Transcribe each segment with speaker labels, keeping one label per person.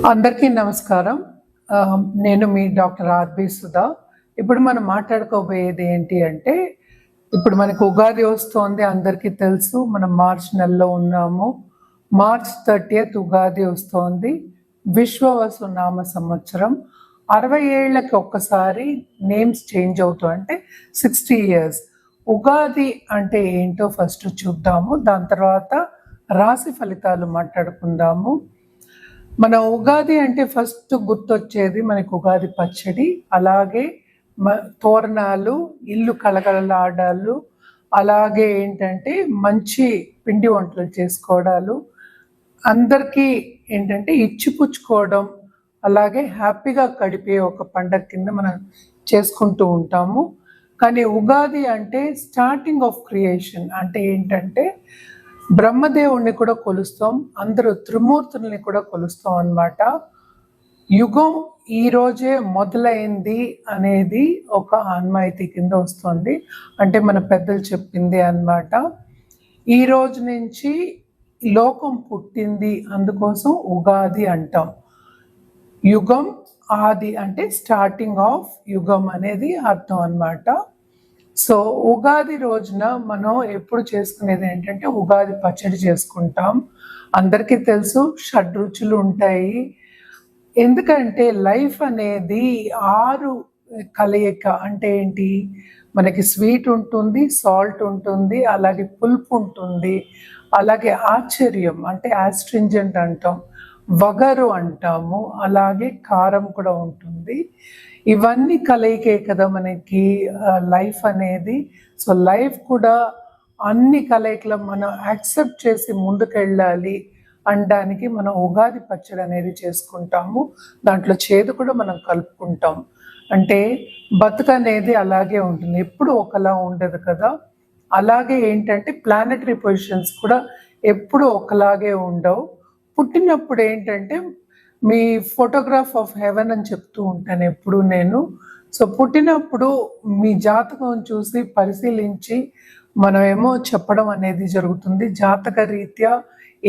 Speaker 1: అందరికీ నమస్కారం. నేను మీ డాక్టర్ ఆర్‌బి సుధా. ఇప్పుడు మనం మాట్లాడుకోబోయేది ఏంటి అంటే, ఇప్పుడు మనకు ఉగాది వస్తోంది. అందరికీ తెలుసు. మనం మార్చ్ నెలలో ఉన్నాము. మార్చ్ 30th ఉగాది వస్తోంది. విశ్వవసు నామ సంవత్సరం. 60 ఏళ్లకి ఒక్కసారి నేమ్స్ చేంజ్ అవుతాయి. అంటే 60 ఇయర్స్. ఉగాది అంటే ఏంటో ఫస్ట్ చూద్దాము. దాని తర్వాత రాశి ఫలితాలు మాట్లాడుకుందాము. మన ఉగాది అంటే ఫస్ట్ గుర్తొచ్చేది మనకు ఉగాది పచ్చడి, అలాగే తోరణాలు, ఇల్లు కలకలలాడాలు, అలాగే ఏంటంటే మంచి పిండి వంటలు చేసుకోవడాలు, అందరికీ ఏంటంటే ఇచ్చిపుచ్చుకోవడం, అలాగే హ్యాపీగా గడిపే ఒక పండగ కింద మనం చేసుకుంటూ ఉంటాము. కానీ ఉగాది అంటే స్టార్టింగ్ ఆఫ్ క్రియేషన్. అంటే ఏంటంటే బ్రహ్మదేవుణ్ణి కూడా కొలుస్తాం, అందరూ త్రిమూర్తుల్ని కూడా కొలుస్తాం అన్నమాట. యుగం ఈ రోజే మొదలైంది అనేది ఒక ఆన్మాయితీ కింద వస్తుంది. అంటే మన పెద్దలు చెప్పింది అన్నమాట. ఈ రోజు నుంచి లోకం పుట్టింది, అందుకోసం ఉగాది అంటాం. యుగం ఆది అంటే స్టార్టింగ్ ఆఫ్ యుగం అనేది అర్థం అన్నమాట. సో ఉగాది రోజున మనం ఎప్పుడు చేసుకునేది ఏంటంటే ఉగాది పచ్చడి చేసుకుంటాం. అందరికీ తెలుసు షడ్రుచులు ఉంటాయి. ఎందుకంటే లైఫ్ అనేది 6 కలయిక. అంటే ఏంటి, మనకి స్వీట్ ఉంటుంది, సాల్ట్ ఉంటుంది, అలాగే పులుపు ఉంటుంది, అలాగే ఆశ్చర్యం అంటే ఆస్ట్రింజెంట్ అంటాం, వగరు అంటాము, అలాగే కారం కూడా ఉంటుంది. ఇవన్నీ కలయికే కదా మనకి లైఫ్ అనేది. సో లైఫ్ కూడా అన్ని కలయికలు మనం యాక్సెప్ట్ చేసి ముందుకెళ్ళాలి అనడానికి మనం ఉగాది పచ్చడి అనేది చేసుకుంటాము. దాంట్లో చేదు కూడా మనం కలుపుకుంటాం. అంటే బతుకు అనేది అలాగే ఉంటుంది, ఎప్పుడు ఒకలా ఉండదు కదా. అలాగే ఏంటంటే ప్లానెటరీ పొజిషన్స్ కూడా ఎప్పుడు ఒకలాగే ఉండవు. పుట్టినప్పుడు ఏంటంటే మీ ఫోటోగ్రాఫ్ ఆఫ్ హెవెన్ అని చెప్తూ ఉంటాను ఎప్పుడు నేను. సో పుట్టినప్పుడు మీ జాతకం చూసి పరిశీలించి మనమేమో చెప్పడం అనేది జరుగుతుంది. జాతక రీత్యా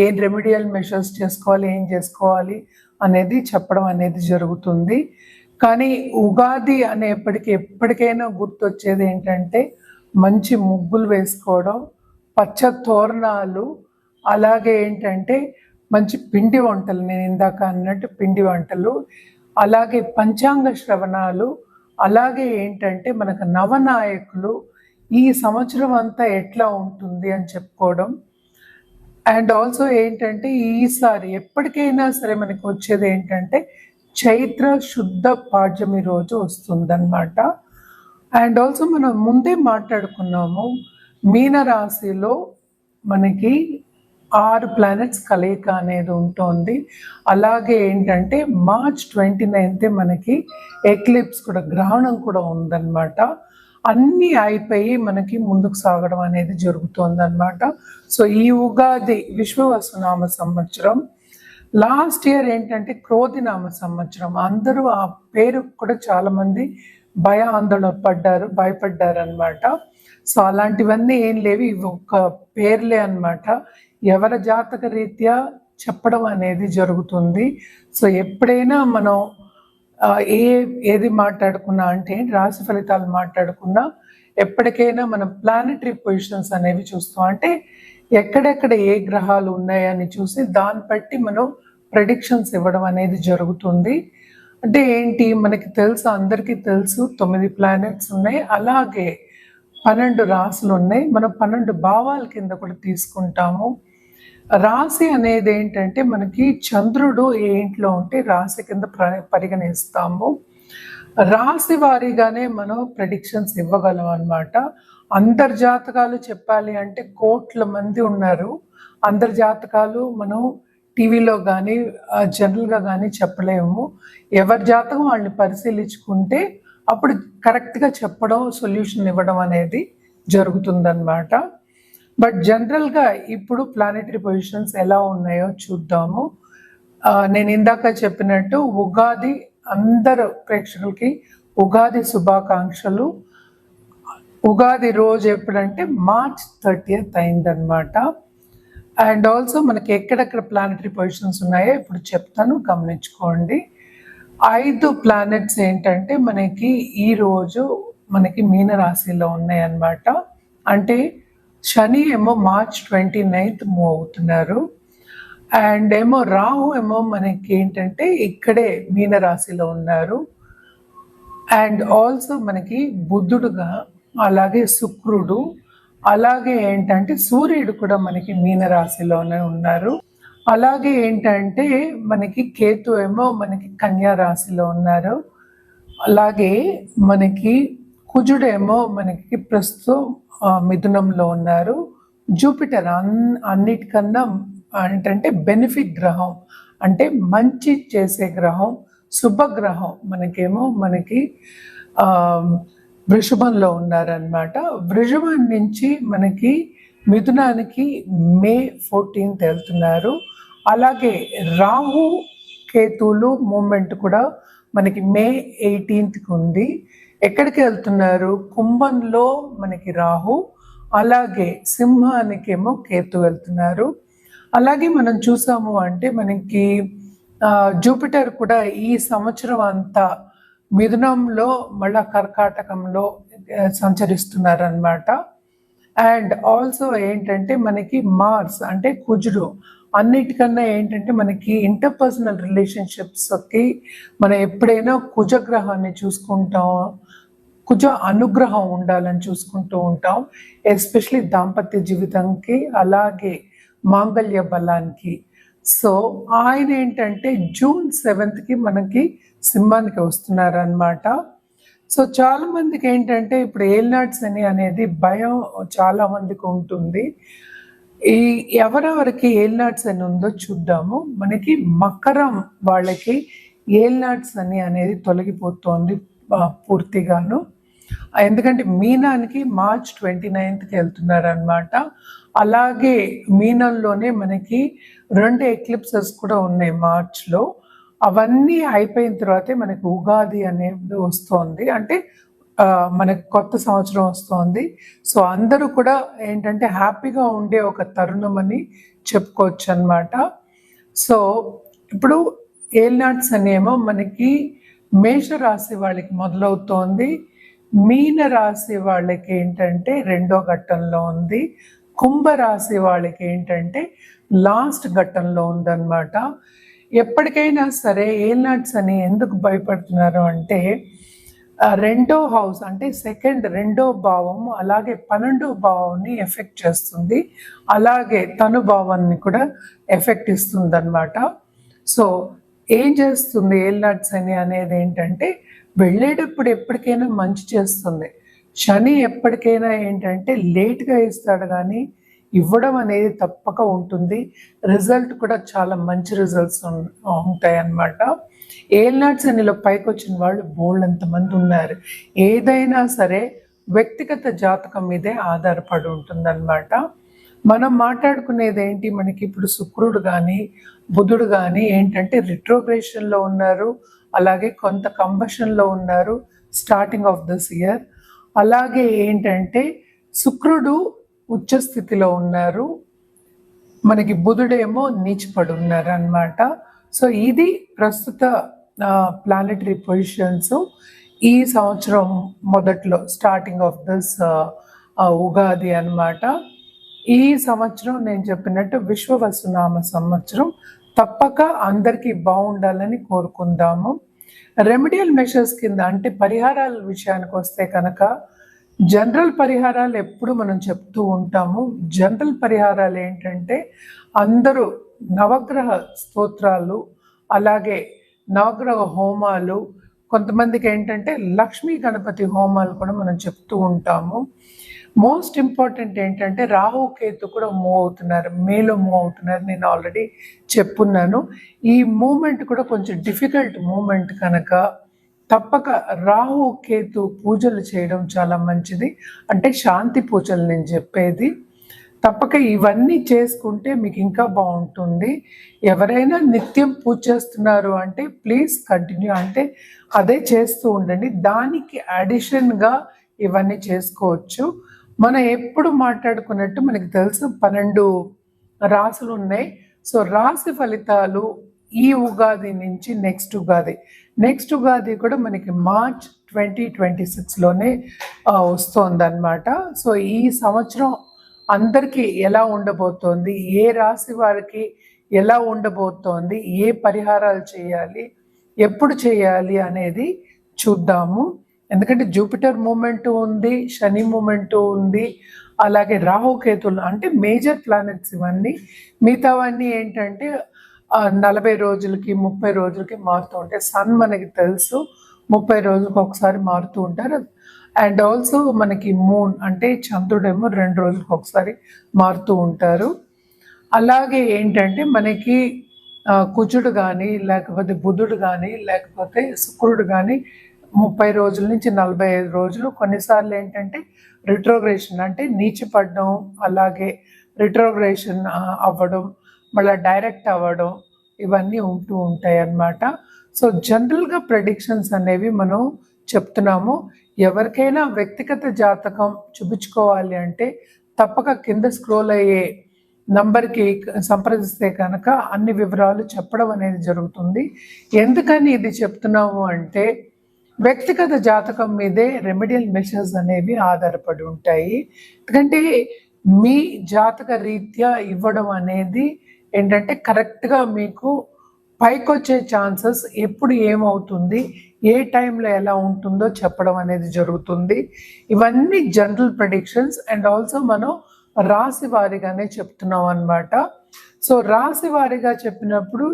Speaker 1: ఏం రెమెడియల్ మెషర్స్ చేసుకోవాలి, ఏం చేసుకోవాలి అనేది చెప్పడం అనేది జరుగుతుంది. కానీ ఉగాది అనేప్పటికీ ఎప్పటికైనా గుర్తొచ్చేది ఏంటంటే మంచి ముగ్గులు వేసుకోవడం, పచ్చ తోరణాలు, అలాగే ఏంటంటే మంచి పిండి వంటలు, నేను ఇందాక అన్నట్టు పిండి వంటలు, అలాగే పంచాంగ శ్రవణాలు, అలాగే ఏంటంటే మనకు నవనాయకులు ఈ సంవత్సరం అంతా ఎట్లా ఉంటుంది అని చెప్పుకోవడం. అండ్ ఆల్సో ఏంటంటే ఈసారి ఎప్పటికైనా సరే మనకి వచ్చేది ఏంటంటే చైత్ర శుద్ధ పాడ్యమి రోజు వస్తుందన్నమాట. అండ్ ఆల్సో మనం ముందే మాట్లాడుకున్నాము, మీనరాశిలో మనకి 6 ప్లానెట్స్ కలయిక అనేది ఉంటుంది. అలాగే ఏంటంటే మార్చ్ 29 మనకి ఎక్లిప్స్ కూడా, గ్రహణం కూడా ఉందన్నమాట. అన్నీ అయిపోయి మనకి ముందుకు సాగడం అనేది జరుగుతుందన్నమాట. సో ఈ ఉగాది విశ్వవసునామ సంవత్సరం. లాస్ట్ ఇయర్ ఏంటంటే క్రోధినామ సంవత్సరం. అందరూ ఆ పేరు కూడా చాలామంది ఆందోళన భయపడ్డారు అనమాట. సో అలాంటివన్నీ ఏం లేవు, ఇవి ఒక్క పేర్లే అనమాట. ఎవరి జాతక రీత్యా చెప్పడం అనేది జరుగుతుంది. సో ఎప్పుడైనా మనం ఏది మాట్లాడుకున్నా అంటే రాశి ఫలితాలు మాట్లాడుకున్నా ఎప్పటికైనా మనం ప్లానెటరీ పొజిషన్స్ అనేవి చూస్తాం. అంటే ఎక్కడెక్కడ ఏ గ్రహాలు ఉన్నాయని చూసి దాన్ని బట్టి మనం ప్రెడిక్షన్స్ ఇవ్వడం అనేది జరుగుతుంది. అంటే ఏంటి, మనకి తెలుసు, అందరికీ తెలుసు 9 ప్లానెట్స్ ఉన్నాయి, అలాగే 12 రాశులు ఉన్నాయి. మనం 12 భావాల కింద కూడా తీసుకుంటాము. రాశి అనేది ఏంటంటే మనకి చంద్రుడు ఏ ఇంట్లో ఉంటే రాశి కింద పరిగణిస్తాము. రాశి వారీగానే మనం ప్రెడిక్షన్స్ ఇవ్వగలం అన్నమాట. అందరి జాతకాలు చెప్పాలి అంటే కోట్ల మంది ఉన్నారు. అందరి జాతకాలు మనం టీవీలో కానీ జనరల్గా కానీ చెప్పలేము. ఎవరి జాతకం వాళ్ళని పరిశీలించుకుంటే అప్పుడు కరెక్ట్గా చెప్పడం, సొల్యూషన్ ఇవ్వడం అనేది జరుగుతుందన్నమాట. బట్ జనరల్గా ఇప్పుడు ప్లానెటరీ పొజిషన్స్ ఎలా ఉన్నాయో చూద్దాము. నేను ఇందాక చెప్పినట్టు ఉగాది, అందరు ప్రేక్షకులకి ఉగాది శుభాకాంక్షలు. ఉగాది రోజు ఎప్పుడంటే మార్చ్ 30th అయిందనమాట. అండ్ ఆల్సో మనకి ఎక్కడెక్కడ ప్లానటరీ పొజిషన్స్ ఉన్నాయో ఇప్పుడు చెప్తాను, గమనించుకోండి. 5 ప్లానెట్స్ ఏంటంటే మనకి ఈరోజు మనకి మీన రాశిలో ఉన్నాయన్నమాట. అంటే శని ఏమో మార్చ్ 29th మూవ్ అవుతున్నారు. అండ్ ఏమో రాహు ఏమో మనకి ఏంటంటే ఇక్కడే మీన రాశిలో ఉన్నారు. అండ్ ఆల్సో మనకి బుద్ధుడుగా, అలాగే శుక్రుడు, అలాగే ఏంటంటే సూర్యుడు కూడా మనకి మీన రాశిలోనే ఉన్నారు. అలాగే ఏంటంటే మనకి కేతు ఏమో మనకి కన్యా రాశిలో ఉన్నారు. అలాగే మనకి కుజుడేమో మనకి ప్రస్తుతం మిథునంలో ఉన్నారు. జూపిటర్ అన్నిటికన్నా ఏంటంటే బెనిఫిట్ గ్రహం, అంటే మంచి చేసే గ్రహం, శుభగ్రహం మనకేమో మనకి వృషభంలో ఉన్నారనమాట. వృషభం నుంచి మనకి మిథునానికి మే 14th వెళ్తున్నారు. అలాగే రాహు కేతువులు మూమెంట్ కూడా మనకి మే 18th ఉంది. ఎక్కడికి వెళ్తున్నారు? కుంభంలో మనకి రాహు, అలాగే సింహానికేమో కేతు వెళ్తున్నారు. అలాగే మనం చూసాము అంటే మనకి జూపిటర్ కూడా ఈ సంవత్సరం అంతా మిథునంలో మళ్ళా కర్కాటకంలో సంచరిస్తున్నారనమాట. అండ్ ఆల్సో ఏంటంటే మనకి మార్స్ అంటే కుజుడు అన్నిటికన్నా ఏంటంటే మనకి ఇంటర్పర్సనల్ రిలేషన్షిప్స్కి మనం ఎప్పుడైనా కుజగ్రహాన్ని చూసుకుంటాం, కుజ అనుగ్రహం ఉండాలని చూసుకుంటూ ఉంటాం, ఎస్పెషలీ దాంపత్య జీవితంకి, అలాగే మాంగళ్య బలానికి. సో ఆయన ఏంటంటే జూన్ 7th మనకి సింహానికి వస్తున్నారనమాట. సో చాలా మందికి ఏంటంటే ఇప్పుడు ఏల్నాడ్స్ అనేది భయం చాలా మందికి ఉంటుంది. ఈ ఎవరెవరికి ఏల్నాడ్స్ అని ఉందో చూద్దాము. మనకి మకరం వాళ్ళకి ఏల్నాడ్స్ అనేది తొలగిపోతుంది పూర్తిగాను. ఎందుకంటే మీనానికి మార్చ్ 29th వెళ్తున్నారు అనమాట. అలాగే మీనంలోనే మనకి 2 ఎక్లిప్సెస్ కూడా ఉన్నాయి మార్చ్లో. అవన్నీ అయిపోయిన తర్వాతే మనకి ఉగాది అనేది వస్తోంది, అంటే మనకి కొత్త సంవత్సరం వస్తోంది. సో అందరూ కూడా ఏంటంటే హ్యాపీగా ఉండే ఒక తరుణం అని చెప్పుకోవచ్చు అనమాట. సో ఇప్పుడు ఏల్నాడ్స్ అనేమో మనకి మేషరాశి వాళ్ళకి మొదలవుతోంది, మీన రాశి వాళ్ళకి ఏంటంటే 2వ ఘట్టంలో ఉంది, కుంభరాశి వాళ్ళకి ఏంటంటే లాస్ట్ ఘట్టంలో ఉందన్నమాట. ఎప్పటికైనా సరే ఏల్నాడ్స్ అని ఎందుకు భయపడుతున్నారు అంటే 2వ హౌస్ అంటే రెండో భావం, అలాగే 12వ భావాన్ని ఎఫెక్ట్ చేస్తుంది, అలాగే తను భావాన్ని కూడా ఎఫెక్ట్ ఇస్తుంది అనమాట. సో ఏం చేస్తుంది ఏల్నాడ్స్ అనేది ఏంటంటే వెళ్ళేటప్పుడు ఎప్పటికైనా మంచి చేస్తుంది. శని ఎప్పటికైనా ఏంటంటే లేట్గా ఇస్తాడు, కానీ ఇవ్వడం అనేది తప్పక ఉంటుంది. రిజల్ట్ కూడా చాలా మంచి రిజల్ట్స్ ఉంటాయి అన్నమాట. ఏల్నాడ్స్ అనిలో పైకి వచ్చిన వాళ్ళు బోల్డంతమంది ఉన్నారు. ఏదైనా సరే వ్యక్తిగత జాతకం మీదే ఆధారపడి ఉంటుందన్నమాట. మనం మాట్లాడుకునేది ఏంటి, మనకి ఇప్పుడు శుక్రుడు కానీ బుధుడు కానీ ఏంటంటే రిట్రోగ్రేషన్లో ఉన్నారు, అలాగే కొంత కంబషన్లో ఉన్నారు స్టార్టింగ్ ఆఫ్ దిస్ ఇయర్. అలాగే ఏంటంటే శుక్రుడు ఉచ్చ స్థితిలో ఉన్నారు, మనకి బుధుడేమో నీచిపడి ఉన్నారు అన్నమాట. సో ఇది ప్రస్తుత ప్లానెటరీ పొజిషన్స్ ఈ సంవత్సరం మొదట్లో స్టార్టింగ్ ఆఫ్ దిస్ ఉగాది అన్నమాట. ఈ సంవత్సరం నేను చెప్పినట్టు విశ్వవసునామ సంవత్సరం, తప్పక అందరికీ బాగుండాలని కోరుకుందాము. రెమెడియల్ మెషర్స్ కింద అంటే పరిహారాల విషయానికి వస్తే కనుక జనరల్ పరిహారాలు ఎప్పుడు మనం చెప్తూ ఉంటాము. జనరల్ పరిహారాలు ఏంటంటే అందరూ నవగ్రహ స్తోత్రాలు, అలాగే నవగ్రహ హోమాలు, కొంతమందికి ఏంటంటే లక్ష్మీ గణపతి హోమాలు కూడా మనం చెప్తూ ఉంటాము. మోస్ట్ ఇంపార్టెంట్ ఏంటంటే రాహు కేతు కూడా మూవ్ అవుతున్నారు, మేలో మూవ్ అవుతున్నారు, నేను ఆల్రెడీ చెప్పున్నాను. ఈ మూమెంట్ కూడా కొంచెం డిఫికల్ట్ మూమెంట్ కనుక తప్పక రాహు కేతు పూజలు చేయడం చాలా మంచిది. అంటే శాంతి పూజలు నేను చెప్పేది. తప్పక ఇవన్నీ చేసుకుంటే మీకు ఇంకా బాగుంటుంది. ఎవరైనా నిత్యం పూజ చేస్తున్నారు అంటే ప్లీజ్ కంటిన్యూ, అంటే అదే చేస్తూ ఉండండి. దానికి అడిషన్గా ఇవన్నీ చేసుకోవచ్చు. మనం ఎప్పుడు మాట్లాడుకున్నట్టు మనకి తెలుసు 12 రాసులు ఉన్నాయి. సో రాశి ఫలితాలు ఈ ఉగాది నుంచి నెక్స్ట్ ఉగాది కూడా మనకి మార్చ్ 2026లోనే వస్తోందన్నమాట. సో ఈ సంవత్సరం అందరికీ ఎలా ఉండబోతోంది, ఏ రాశి వారికి ఎలా ఉండబోతోంది, ఏ పరిహారాలు చేయాలి, ఎప్పుడు చేయాలి అనేది చూద్దాము. ఎందుకంటే జూపిటర్ మూమెంట్ ఉంది, శని మూమెంట్ ఉంది, అలాగే రాహుకేతులు అంటే మేజర్ ప్లానెట్స్ ఇవన్నీ. మిగతావన్నీ ఏంటంటే 40 రోజులకి 30 రోజులకి మారుతూ ఉంటాయి. సన్ మనకి తెలుసు 30 రోజులకు ఒకసారి మారుతూ ఉంటారు. అండ్ ఆల్సో మనకి మూన్ అంటే చంద్రుడేమో 2 రోజులకు ఒకసారి మారుతూ ఉంటారు. అలాగే ఏంటంటే మనకి కుజుడు కానీ లేకపోతే బుధుడు కానీ లేకపోతే శుక్రుడు కానీ 30 రోజుల నుంచి 45 రోజులు. కొన్నిసార్లు ఏంటంటే రిట్రోగ్రేషన్ అంటే నీచిపడడం, అలాగే రిట్రోగ్రేషన్ అవ్వడం, మళ్ళీ డైరెక్ట్ అవ్వడం, ఇవన్నీ ఉంటూ ఉంటాయి అన్నమాట. సో జనరల్గా ప్రెడిక్షన్స్ అనేవి మనం చెప్తున్నాము. ఎవరికైనా వ్యక్తిగత జాతకం చూపించుకోవాలి అంటే తప్పక కింద స్క్రోల్ అయ్యే నంబర్కి సంప్రదిస్తే కనుక అన్ని వివరాలు చెప్పడం అనేది జరుగుతుంది. ఎందుకని ఇది చెప్తున్నాము అంటే వ్యక్తిగత జాతకం మీదే రెమెడియల్ మెషర్స్ అనేవి ఆధారపడి ఉంటాయి. ఎందుకంటే మీ జాతక రీత్యా ఇవ్వడం అనేది ఏంటంటే కరెక్ట్గా మీకు పైకొచ్చే ఛాన్సెస్ ఎప్పుడు ఏమవుతుంది, ఏ టైంలో ఎలా ఉంటుందో చెప్పడం అనేది జరుగుతుంది. ఇవన్నీ జనరల్ ప్రెడిక్షన్స్ అండ్ ఆల్సో మనం రాశి వారిగానే చెప్తున్నాం అన్నమాట. సో రాశి వారిగా చెప్పినప్పుడు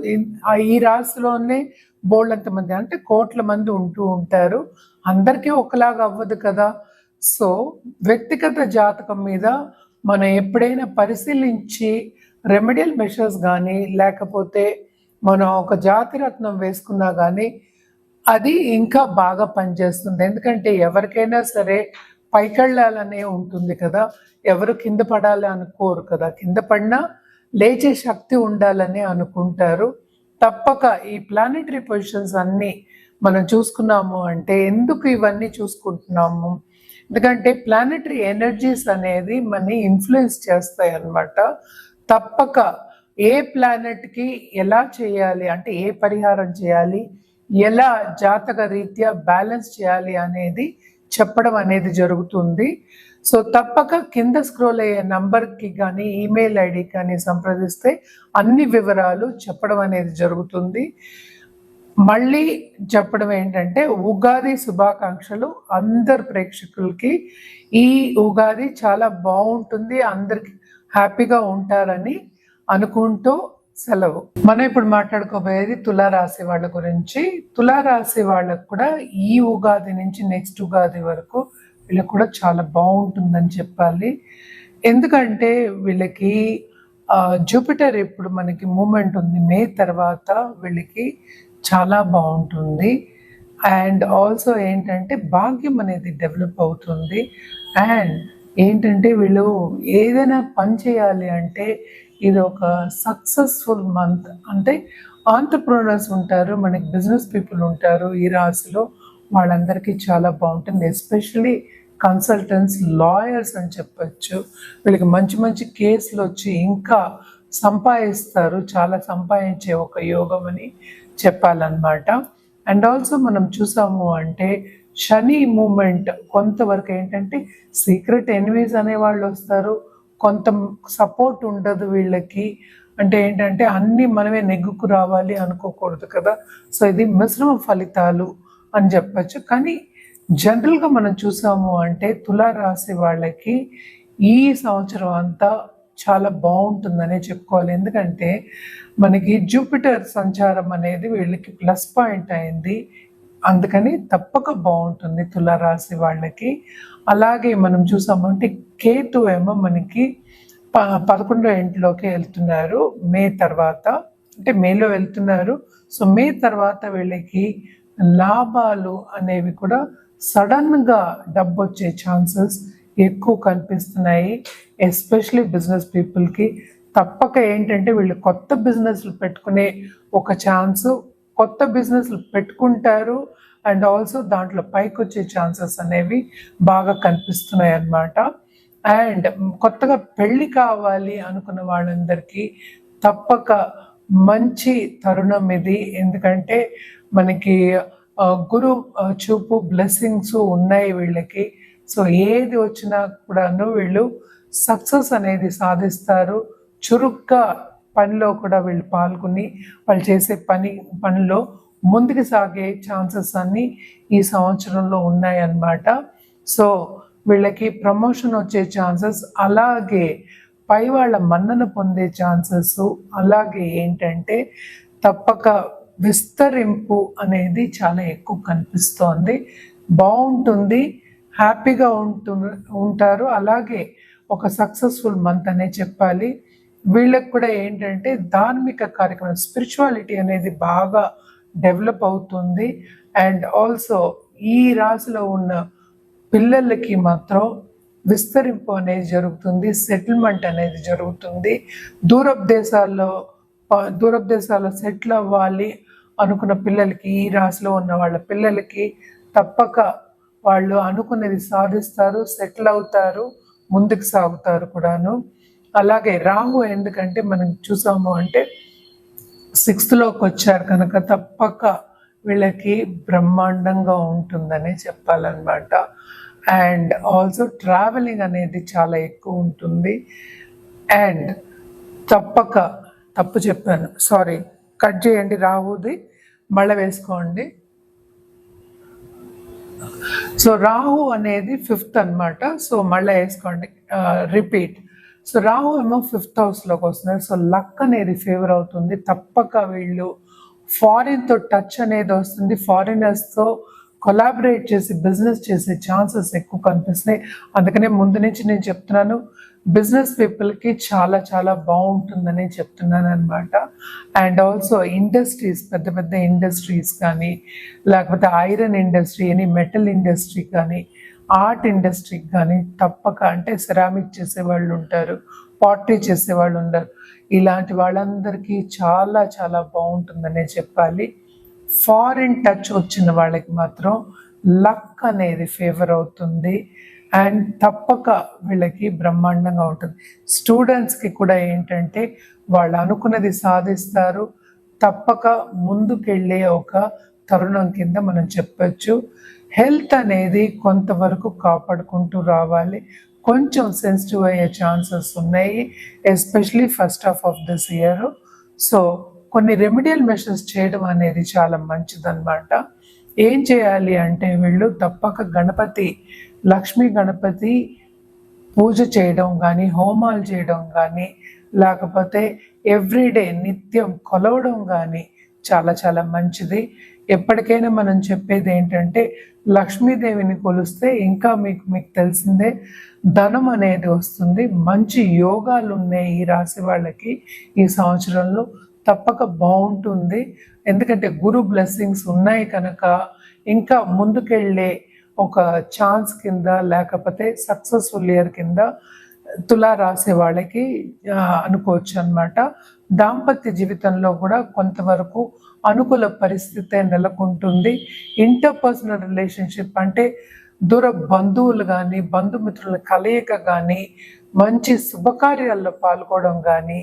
Speaker 1: ఈ రాశిలోనే బోల్డంత మంది అంటే కోట్ల మంది ఉంటూ ఉంటారు. అందరికీ ఒకలాగా అవ్వదు కదా. సో వ్యక్తిగత జాతకం మీద మనం ఎప్పుడైనా పరిశీలించి రెమెడియల్ మెషర్స్ కానీ లేకపోతే మనం ఒక జాతిరత్నం వేసుకున్నా కానీ అది ఇంకా బాగా పనిచేస్తుంది. ఎందుకంటే ఎవరికైనా సరే పైకెళ్ళాలనే ఉంటుంది కదా, ఎవరు కింద పడాలి అనుకోరు కదా. కింద పడినా లేచే శక్తి ఉండాలని అనుకుంటారు. తప్పక ఈ ప్లానెటరీ పొజిషన్స్ అన్నీ మనం చూసుకున్నాము అంటే ఎందుకు ఇవన్నీ చూసుకుంటున్నాము, ఎందుకంటే ప్లానెటరీ ఎనర్జీస్ అనేది మనని ఇన్ఫ్లుయెన్స్ చేస్తాయి అన్నమాట. తప్పక ఏ ప్లానెట్కి ఎలా చేయాలి అంటే ఏ పరిహారం చేయాలి, ఎలా జాతక రీత్యా బ్యాలెన్స్ చేయాలి అనేది చెప్పడం అనేది జరుగుతుంది. సో తప్పక కింద స్క్రోల్ అయ్యే నంబర్కి కానీ ఈమెయిల్ ఐడి కానీ సంప్రదిస్తే అన్ని వివరాలు చెప్పడం అనేది జరుగుతుంది. మళ్ళీ చెప్పడం ఏంటంటే ఉగాది శుభాకాంక్షలు అందరు ప్రేక్షకులకి. ఈ ఉగాది చాలా బాగుంటుంది, అందరికి హ్యాపీగా ఉంటారని అనుకుంటూ సెలవు. మనం ఇప్పుడు మాట్లాడుకోబోయేది తులారాశి వాళ్ళ గురించి. తులారాశి వాళ్ళకు కూడా ఈ ఉగాది నుంచి నెక్స్ట్ ఉగాది వరకు వీళ్ళకి కూడా చాలా బాగుంటుందని చెప్పాలి. ఎందుకంటే వీళ్ళకి జూపిటర్ ఇప్పుడు మనకి మూమెంట్ ఉంది, మే తర్వాత వీళ్ళకి చాలా బాగుంటుంది. అండ్ ఆల్సో ఏంటంటే భాగ్యం అనేది డెవలప్ అవుతుంది. అండ్ ఏంటంటే వీళ్ళు ఏదైనా పని చేయాలి అంటే ఇది ఒక సక్సెస్ఫుల్ మంత్. అంటే ఆంటర్ప్రినర్స్ ఉంటారు, మనకి బిజినెస్ పీపుల్ ఉంటారు ఈ రాశిలో, వాళ్ళందరికీ చాలా బాగుంటుంది. ఎస్పెషలీ కన్సల్టెంట్స్, లాయర్స్ అని చెప్పచ్చు. వీళ్ళకి మంచి మంచి కేసులు వచ్చి ఇంకా సంపాదిస్తారు, చాలా సంపాదించే ఒక యోగం అని చెప్పాలన్నమాట. అండ్ ఆల్సో మనం చూసాము అంటే శని మూమెంట్ కొంతవరకు ఏంటంటే సీక్రెట్ ఎనిమీస్ అనే వాళ్ళు వస్తారు, కొంత సపోర్ట్ ఉండదు వీళ్ళకి. అంటే ఏంటంటే అన్నీ మనమే నెగ్గుకు రావాలి అనుకోకూడదు కదా. సో ఇది మిశ్రమ ఫలితాలు అని చెప్పచ్చు. కానీ జనరల్గా మనం చూసాము అంటే తులారాశి వాళ్ళకి ఈ సంవత్సరం అంతా చాలా బాగుంటుందనే చెప్పుకోవాలి. ఎందుకంటే మనకి జూపిటర్ సంచారం అనేది వీళ్ళకి ప్లస్ పాయింట్ అయింది, అందుకని తప్పక బాగుంటుంది తులారాశి వాళ్ళకి. అలాగే మనం చూసామంటే కేతు ఏమో మనకి 11వ ఇంట్లోకి వెళ్తున్నారు మే తర్వాత, అంటే మేలో వెళ్తున్నారు. సో మే తర్వాత వీళ్ళకి లాభాలు అనేవి కూడా సడన్గా డబ్బు వచ్చే ఛాన్సెస్ ఎక్కువ కనిపిస్తున్నాయి. ఎస్పెషలీ బిజినెస్ పీపుల్కి తప్పక ఏంటంటే వీళ్ళు కొత్త బిజినెస్లు పెట్టుకునే ఒక ఛాన్సు, కొత్త బిజినెస్లు పెట్టుకుంటారు. అండ్ ఆల్సో దాంట్లో పైకి వచ్చే ఛాన్సెస్ అనేవి బాగా కనిపిస్తున్నాయి అన్నమాట. అండ్ కొత్తగా పెళ్లి కావాలి అనుకున్న వాళ్ళందరికీ తప్పక మంచి తరుణం ఇది. ఎందుకంటే మనకి గురు చూపు బ్లెస్సింగ్స్ ఉన్నాయి వీళ్ళకి. సో ఏది వచ్చినా కూడాను వీళ్ళు సక్సెస్ అనేది సాధిస్తారు. చురుగ్గా పనిలో కూడా వీళ్ళు పాల్గొని వాళ్ళు చేసే పనిలో ముందుకు సాగే ఛాన్సెస్ అన్నీ ఈ సంవత్సరంలో ఉన్నాయన్నమాట. సో వీళ్ళకి ప్రమోషన్ వచ్చే ఛాన్సెస్, అలాగే పై వాళ్ళ మన్నన పొందే ఛాన్సెస్, అలాగే ఏంటంటే తప్పక విస్తరింపు అనేది చాలా ఎక్కువ కనిపిస్తోంది. బాగుంటుంది, హ్యాపీగా ఉంటారు. అలాగే ఒక సక్సెస్ఫుల్ మంత్ అనే చెప్పాలి. వీళ్ళకి కూడా ఏంటంటే ధార్మిక కార్యక్రమం, స్పిరిచువాలిటీ అనేది బాగా డెవలప్ అవుతుంది. అండ్ ఆల్సో ఈ రాశిలో ఉన్న పిల్లలకి మాత్రం విస్తరింపు అనేది జరుగుతుంది, సెటిల్మెంట్ అనేది జరుగుతుంది. దూరపు దేశాల్లో సెటిల్ అవ్వాలి అనుకున్న పిల్లలకి, ఈ రాశిలో ఉన్న వాళ్ళ పిల్లలకి తప్పక వాళ్ళు అనుకున్నది సాధిస్తారు, సెటిల్ అవుతారు, ముందుకు సాగుతారు కూడాను. అలాగే రాహు ఎందుకంటే మనం చూసాము అంటే 6th వచ్చారు కనుక తప్పక వీళ్ళకి బ్రహ్మాండంగా ఉంటుందని చెప్పాలన్నమాట. అండ్ ఆల్సో ట్రావెలింగ్ అనేది చాలా ఎక్కువ ఉంటుంది. అండ్ తప్పు చెప్పాను, సారీ, కట్ చేయండి, రాహుది మళ్ళీ వేసుకోండి. సో రాహు అనేది 5th అన్నమాట. సో మళ్ళీ వేసుకోండి, రిపీట్. సో రాహు ఏమో 5th హౌస్లోకి వస్తున్నారు. సో లక్ అనేది ఫేవర్ అవుతుంది. తప్పక వీళ్ళు ఫారిన్తో టచ్ అనేది వస్తుంది. ఫారినర్స్తో కొలాబరేట్ చేసి బిజినెస్ చేసే ఛాన్సెస్ ఎక్కువ కనిపిస్తున్నాయి. అందుకనే ముందు నుంచి నేను చెప్తున్నాను, బిజినెస్ పీపుల్కి చాలా చాలా బాగుంటుందని చెప్తున్నాను అనమాట. అండ్ ఆల్సో ఇండస్ట్రీస్, పెద్ద పెద్ద ఇండస్ట్రీస్ కానీ, లేకపోతే iron industry, any metal industry కానీ, ఆర్ట్ ఇండస్ట్రీకి కానీ తప్పక, అంటే సెరామిక్ చేసేవాళ్ళు ఉంటారు, పాటరీ చేసేవాళ్ళు ఉంటారు, ఇలాంటి వాళ్ళందరికీ చాలా చాలా బాగుంటుందనే చెప్పాలి. ఫారిన్ టచ్ వచ్చిన వాళ్ళకి మాత్రం లక్ అనేది ఫేవర్ అవుతుంది. అండ్ తప్పక వీళ్ళకి బ్రహ్మాండంగా ఉంటుంది. స్టూడెంట్స్కి కూడా ఏంటంటే వాళ్ళు అనుకున్నది సాధిస్తారు, తప్పక ముందుకెళ్ళే ఒక తరుణం కింద మనం చెప్పచ్చు. హెల్త్ అనేది కొంతవరకు కాపాడుకుంటూ రావాలి. కొంచెం సెన్సిటివ్ అయ్యే ఛాన్సెస్ ఉన్నాయి, especially first half of this year. So కొన్ని రెమిడియల్ మెషర్స్ చేయడం అనేది చాలా మంచిదన్నమాట. ఏం చేయాలి అంటే వీళ్ళు తప్పక లక్ష్మీ గణపతి పూజ చేయడం కానీ, హోమాలు చేయడం కానీ, లేకపోతే ఎవ్రీడే నిత్యం కొలవడం కానీ చాలా చాలా మంచిది. ఎప్పటికైనా మనం చెప్పేది ఏంటంటే లక్ష్మీదేవిని కొలిస్తే ఇంకా మీకు తెలిసిందే, ధనం అనేది వస్తుంది. మంచి యోగాలు ఉన్నాయి ఈ రాశి వాళ్ళకి ఈ సంవత్సరంలో, తప్పక బాగుంటుంది. ఎందుకంటే గురు బ్లెస్సింగ్స్ ఉన్నాయి కనుక ఇంకా ముందుకెళ్ళే ఒక ఛాన్స్ కింద, లేకపోతే సక్సెస్ఫుల్ ఇయర్ కింద తులా రాసే వాళ్ళకి అనుకోవచ్చు అన్నమాట. దాంపత్య జీవితంలో కూడా కొంతవరకు అనుకూల పరిస్థితి నెలకొంటుంది. ఇంటర్పర్సనల్ రిలేషన్షిప్ అంటే దూర బంధువులు కానీ, బంధుమిత్రుల కలయిక కానీ, మంచి శుభకార్యాల్లో పాల్గొనడం కానీ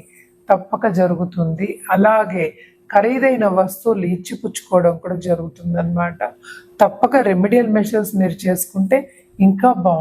Speaker 1: తప్పక జరుగుతుంది. అలాగే ఖరీదైన వస్తువులు ఇచ్చిపుచ్చుకోవడం కూడా జరుగుతుంది అన్నమాట. తప్పక రెమిడియల్ మెషర్స్ మీరు చేసుకుంటే ఇంకా బాగుంటుంది.